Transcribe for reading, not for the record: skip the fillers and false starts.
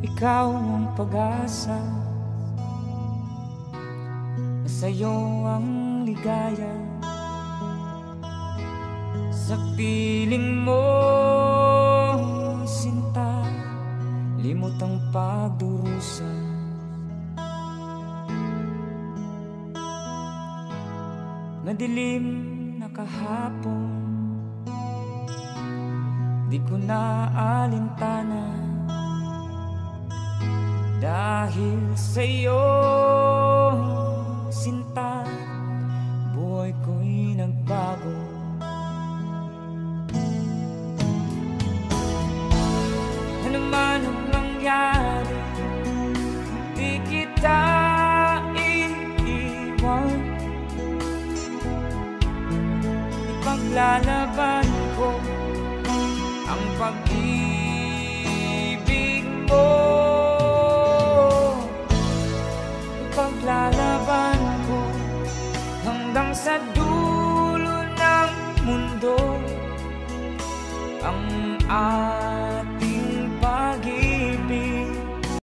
ikaw ang pag-asa, sa'yo ang ligaya. Sa piling mo, sinta, limot ang pagdurusa. Madilim na kahapon, di ko na alintana, dahil sa'yo, sinta, buhay ko'y nagbago. Ano man ang nangyari, di kita iiwan. Ipaglalaban ko ang pag-ibig mo. Ipaglalaban ko hanggang sa dulo ng mundo ang